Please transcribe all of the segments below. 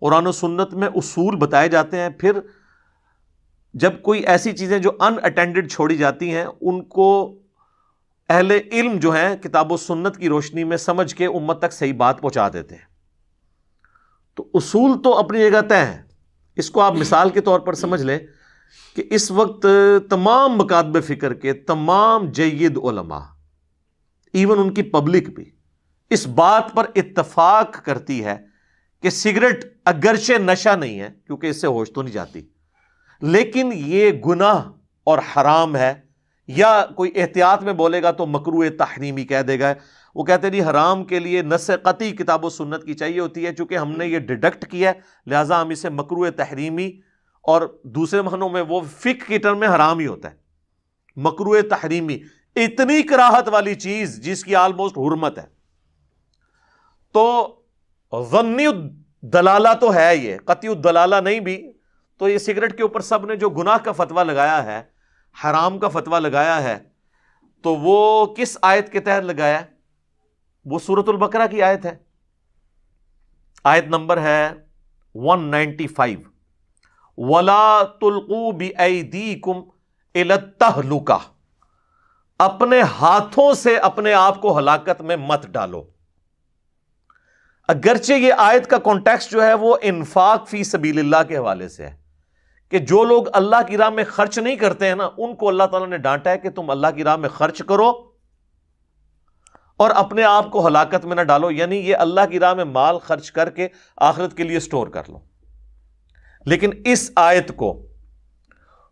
قرآن و سنت میں اصول بتائے جاتے ہیں، پھر جب کوئی ایسی چیزیں جو ان اٹینڈڈ چھوڑی جاتی ہیں ان کو اہل علم جو ہیں کتاب و سنت کی روشنی میں سمجھ کے امت تک صحیح بات پہنچا دیتے ہیں۔ تو اصول تو اپنی جگہ طے ہیں۔ اس کو آپ مثال کے طور پر سمجھ لیں کہ اس وقت تمام مکاتب فکر کے تمام جید علماء، ایون ان کی پبلک بھی اس بات پر اتفاق کرتی ہے کہ سگریٹ اگرچہ نشہ نہیں ہے کیونکہ اس سے ہوش تو نہیں جاتی، لیکن یہ گناہ اور حرام ہے، یا کوئی احتیاط میں بولے گا تو مکروہ تحریمی کہہ دے گا۔ وہ کہتے ہیں جی حرام کے لیے نص قطعی کتاب و سنت کی چاہیے ہوتی ہے، چونکہ ہم نے یہ ڈیڈکٹ کیا ہے لہٰذا ہم اسے مکروہ تحریمی، اور دوسرے معنوں میں وہ فقہ کی ٹرم میں حرام ہی ہوتا ہے۔ مکروہ تحریمی اتنی کراہت والی چیز جس کی آلموسٹ حرمت ہے۔ تو ظنی الدلالہ تو ہے، یہ قطعی الدلالہ نہیں بھی۔ تو یہ سگریٹ کے اوپر سب نے جو گناہ کا فتویٰ لگایا ہے، حرام کا فتویٰ لگایا ہے، تو وہ کس آیت کے تحت لگایا ہے؟ وہ سورۃ البقرہ کی آیت ہے، آیت نمبر ہے 195، وَلَا تُلْقُوا بِأَيْدِيكُمْ إِلَى التَّهْلُكَةِ، اپنے ہاتھوں سے اپنے آپ کو ہلاکت میں مت ڈالو۔ اگرچہ یہ آیت کا کانٹیکسٹ جو ہے وہ انفاق فی سبیل اللہ کے حوالے سے ہے کہ جو لوگ اللہ کی راہ میں خرچ نہیں کرتے ہیں نا، ان کو اللہ تعالیٰ نے ڈانٹا ہے کہ تم اللہ کی راہ میں خرچ کرو اور اپنے آپ کو ہلاکت میں نہ ڈالو، یعنی یہ اللہ کی راہ میں مال خرچ کر کے آخرت کے لیے سٹور کر لو۔ لیکن اس آیت کو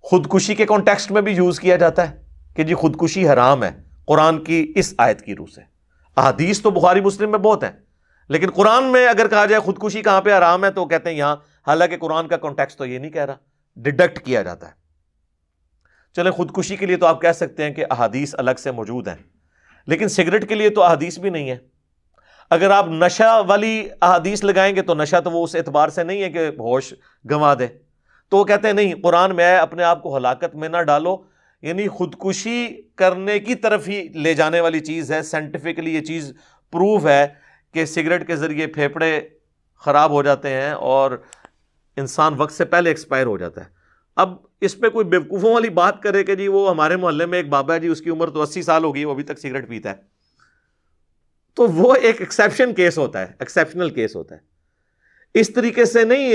خودکشی کے کانٹیکسٹ میں بھی یوز کیا جاتا ہے کہ جی خودکشی حرام ہے قرآن کی اس آیت کی روح سے۔ احادیث تو بخاری مسلم میں بہت ہیں، لیکن قرآن میں اگر کہا جائے خودکشی کہاں پہ حرام ہے تو کہتے ہیں یہاں، حالانکہ قرآن کا کانٹیکسٹ تو یہ نہیں کہہ رہا، ڈیڈکٹ کیا جاتا ہے۔ چلے خودکشی کے لیے تو آپ کہہ سکتے ہیں کہ احادیث الگ سے موجود ہیں، لیکن سگریٹ کے لیے تو احادیث بھی نہیں ہے۔ اگر آپ نشہ والی احادیث لگائیں گے تو نشہ تو وہ اس اعتبار سے نہیں ہے کہ ہوش گنوا دے، تو وہ کہتے ہیں نہیں، قرآن میں ہے اپنے آپ کو ہلاکت میں نہ ڈالو، یعنی خودکشی کرنے کی طرف ہی لے جانے والی چیز ہے۔ سائنٹیفکلی یہ چیز پروف ہے کہ سگریٹ کے ذریعے پھیپھڑے خراب ہو جاتے ہیں اور انسان وقت سے پہلے ایکسپائر ہو جاتا ہے۔ اب اس پہ کوئی بیوقوفوں والی بات کرے کہ جی وہ ہمارے محلے میں ایک بابا ہے جی، اس کی عمر تو 80 سال ہو گئی، وہ ابھی تک سگریٹ پیتا ہے، تو وہ ایک ایکسیپشن کیس ہوتا ہے، ایکسیپشنل کیس ہوتا ہے۔ اس طریقے سے نہیں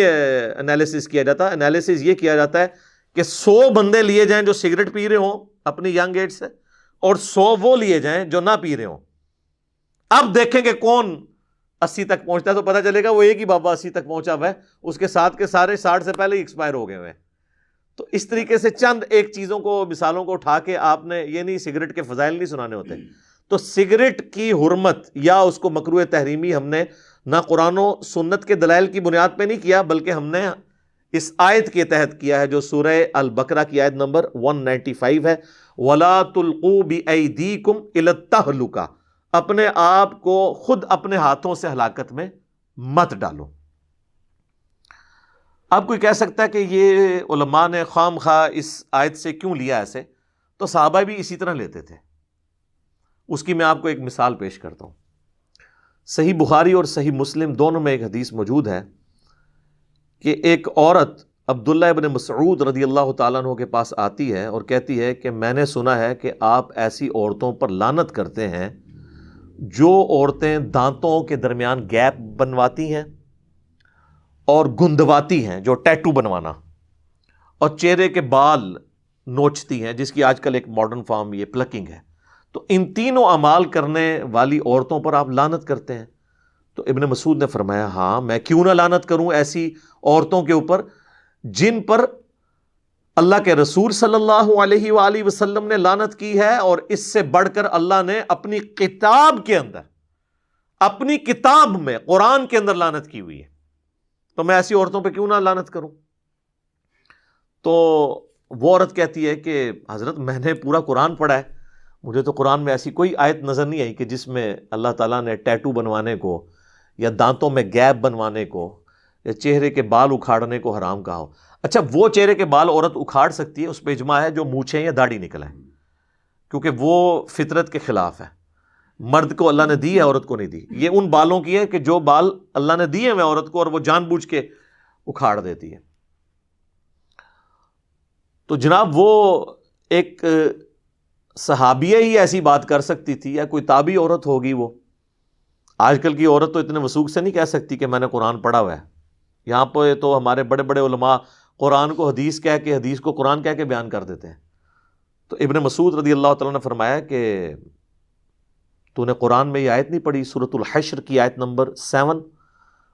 انالیسس کیا جاتا۔ انالیسس یہ کیا جاتا ہے کہ 100 بندے لیے جائیں جو سگریٹ پی رہے ہوں اپنی ینگ ایج سے، اور 100 وہ لیے جائیں جو نہ پی رہے ہوں۔ اب دیکھیں کہ کون 80 تک پہنچتا ہے، تو پتہ چلے گا وہ ایک ہی بابا 80 تک پہنچا ہوا ہے، اس کے ساتھ کے سارے 60 سے پہلے ہی ایکسپائر ہو گئے ہوئے ہیں۔ تو اس طریقے سے چند ایک چیزوں کو، مثالوں کو اٹھا کے آپ نے یہ نہیں سگریٹ کے فضائل نہیں سنانے ہوتے۔ تو سگریٹ کی حرمت یا اس کو مکروہ تحریمی ہم نے نہ قرآن و سنت کے دلائل کی بنیاد پہ نہیں کیا، بلکہ ہم نے اس آیت کے تحت کیا ہے جو سورہ البقرہ کی آیت نمبر 195 ہے، وَلَا تُلْقُوا بِأَيْدِيكُمْ إِلَى التَّهْلُكَةِ، اپنے آپ کو خود اپنے ہاتھوں سے ہلاکت میں مت ڈالو۔ اب کوئی کہہ سکتا ہے کہ یہ علماء نے خام خواہ اس آیت سے کیوں لیا ایسے؟ تو صحابہ بھی اسی طرح لیتے تھے۔ اس کی میں آپ کو ایک مثال پیش کرتا ہوں۔ صحیح بخاری اور صحیح مسلم دونوں میں ایک حدیث موجود ہے کہ ایک عورت عبداللہ ابن مسعود رضی اللہ تعالیٰ عنہ کے پاس آتی ہے اور کہتی ہے کہ میں نے سنا ہے کہ آپ ایسی عورتوں پر لعنت کرتے ہیں جو عورتیں دانتوں کے درمیان گیپ بنواتی ہیں اور گندواتی ہیں، جو ٹیٹو بنوانا، اور چہرے کے بال نوچتی ہیں، جس کی آج کل ایک ماڈرن فارم یہ پلکنگ ہے۔ تو ان تینوں اعمال کرنے والی عورتوں پر آپ لعنت کرتے ہیں؟ تو ابن مسعود نے فرمایا ہاں، میں کیوں نہ لعنت کروں ایسی عورتوں کے اوپر جن پر اللہ کے رسول صلی اللہ علیہ وآلہ وسلم نے لعنت کی ہے، اور اس سے بڑھ کر اللہ نے اپنی کتاب کے اندر، اپنی کتاب میں قرآن کے اندر لعنت کی ہوئی ہے، تو میں ایسی عورتوں پہ کیوں نہ لعنت کروں؟ تو وہ عورت کہتی ہے کہ حضرت میں نے پورا قرآن پڑھا ہے، مجھے تو قرآن میں ایسی کوئی آیت نظر نہیں آئی کہ جس میں اللہ تعالیٰ نے ٹیٹو بنوانے کو یا دانتوں میں گیپ بنوانے کو یا چہرے کے بال اکھاڑنے کو حرام کہا ہو۔ اچھا، وہ چہرے کے بال عورت اکھاڑ سکتی ہے، اس پہ اجماع ہے، جو مونچھیں یا داڑھی نکل ہے، کیونکہ وہ فطرت کے خلاف ہے۔ مرد کو اللہ نے دی ہے، عورت کو نہیں دی۔ یہ ان بالوں کی ہے کہ جو بال اللہ نے دیے ہیں عورت کو، اور وہ جان بوجھ کے اکھاڑ دیتی ہے۔ تو جناب وہ ایک صحابیہ ہی ایسی بات کر سکتی تھی، یا کوئی تابعی عورت ہوگی وہ؟ آج کل کی عورت تو اتنے وثوق سے نہیں کہہ سکتی کہ میں نے قرآن پڑھا ہوا ہے۔ یہاں پہ تو ہمارے بڑے بڑے علماء قرآن کو حدیث کہہ کے، حدیث کو قرآن کہہ کے بیان کر دیتے ہیں۔ تو ابن مسعود رضی اللہ تعالیٰ نے فرمایا کہ تو نے قرآن میں یہ آیت نہیں پڑھی، سورۃ الحشر کی آیت نمبر 7،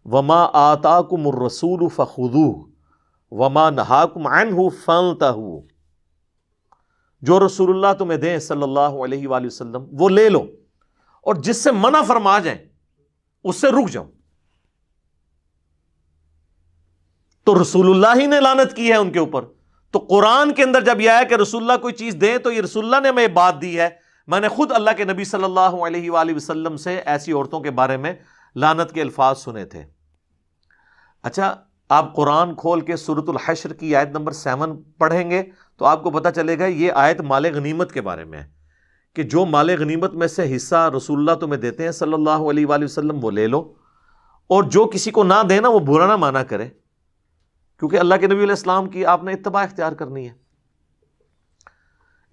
وما آتاکم الرسول فخذوہ وما نہاکم عنہ فانتہوا، جو رسول اللہ تمہیں دیں صلی اللہ علیہ وآلہ وسلم وہ لے لو، اور جس سے منع فرما جائیں اس سے رک جاؤ۔ تو رسول اللہ ہی نے لعنت کی ہے ان کے اوپر۔ تو قرآن کے اندر جب یہ آیا کہ رسول اللہ کوئی چیز دیں تو یہ رسول اللہ نے ہمیں بات دی ہے۔ میں نے خود اللہ کے نبی صلی اللہ علیہ وآلہ وسلم سے ایسی عورتوں کے بارے میں لعنت کے الفاظ سنے تھے۔ اچھا، آپ قرآن کھول کے سورۃ الحشر کی آیت نمبر 7 پڑھیں گے تو آپ کو پتہ چلے گا یہ آیت مال غنیمت کے بارے میں ہے، کہ جو مال غنیمت میں سے حصہ رسول اللہ تمہیں دیتے ہیں صلی اللہ علیہ وآلہ وسلم وہ لے لو، اور جو کسی کو نہ دینا وہ برا نہ مانا کرے، کیونکہ اللہ کے نبی علیہ السلام کی آپ نے اتباع اختیار کرنی ہے۔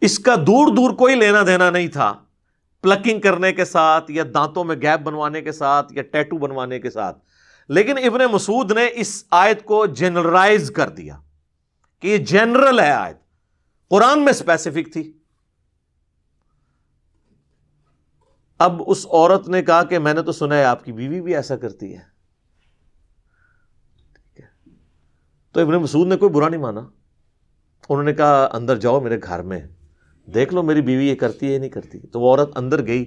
اس کا دور دور کوئی لینا دینا نہیں تھا پلکنگ کرنے کے ساتھ، یا دانتوں میں گیپ بنوانے کے ساتھ، یا ٹیٹو بنوانے کے ساتھ۔ لیکن ابن مسعود نے اس آیت کو جنرلائز کر دیا کہ یہ جنرل ہے آیت، قرآن میں اسپیسیفک تھی۔ اب اس عورت نے کہا کہ میں نے تو سنا ہے آپ کی بیوی بھی ایسا کرتی ہے، تو ابن مسعود نے کوئی برا نہیں مانا۔ انہوں نے کہا اندر جاؤ میرے گھر میں، دیکھ لو میری بیوی یہ کرتی ہے یا نہیں کرتی۔ تو وہ عورت اندر گئی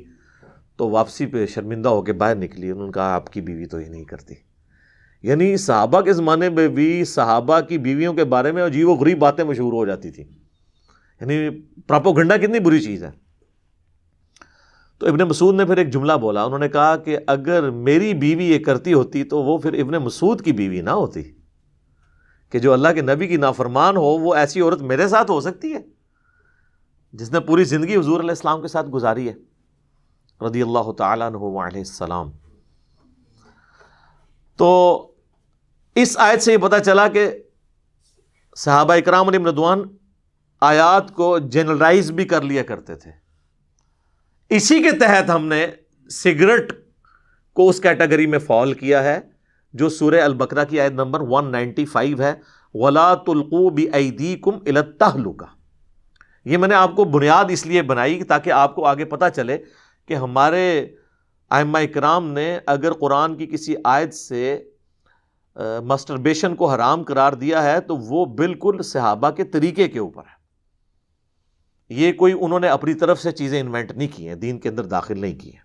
تو واپسی پہ شرمندہ ہو کے باہر نکلی، انہوں نے کہا آپ کی بیوی تو یہ نہیں کرتی۔ یعنی صحابہ کے زمانے میں بھی صحابہ کی بیویوں کے بارے میں عجیب و غریب باتیں مشہور ہو جاتی تھی، یعنی پراپوگنڈا کتنی بری چیز ہے۔ تو ابن مسعود نے پھر ایک جملہ بولا، انہوں نے کہا کہ اگر میری بیوی یہ کرتی ہوتی تو وہ پھر ابن مسعود کی بیوی نہ ہوتی، کہ جو اللہ کے نبی کی نافرمان ہو وہ ایسی عورت میرے ساتھ ہو سکتی ہے جس نے پوری زندگی حضور علیہ السلام کے ساتھ گزاری ہے رضی اللہ تعالیٰ عنہ وعلیہ السلام۔ تو اس آیت سے یہ پتہ چلا کہ صحابہ اکرام علیہم رضوان آیات کو جنرلائز بھی کر لیا کرتے تھے۔ اسی کے تحت ہم نے سگریٹ کو اس کیٹیگری میں فال کیا ہے جو سورہ البقرہ کی آیت نمبر 195 ہے، وَلَا تُلْقُوا بِأَيْدِيكُمْ إِلَى التَّهْلُكَةِ۔ یہ میں نے آپ کو بنیاد اس لیے بنائی تاکہ آپ کو آگے پتہ چلے کہ ہمارے ائمہ اکرام نے اگر قرآن کی کسی آیت سے مسٹربیشن کو حرام قرار دیا ہے تو وہ بالکل صحابہ کے طریقے کے اوپر ہے۔ یہ کوئی انہوں نے اپنی طرف سے چیزیں انوینٹ نہیں کی ہیں، دین کے اندر داخل نہیں کی ہیں۔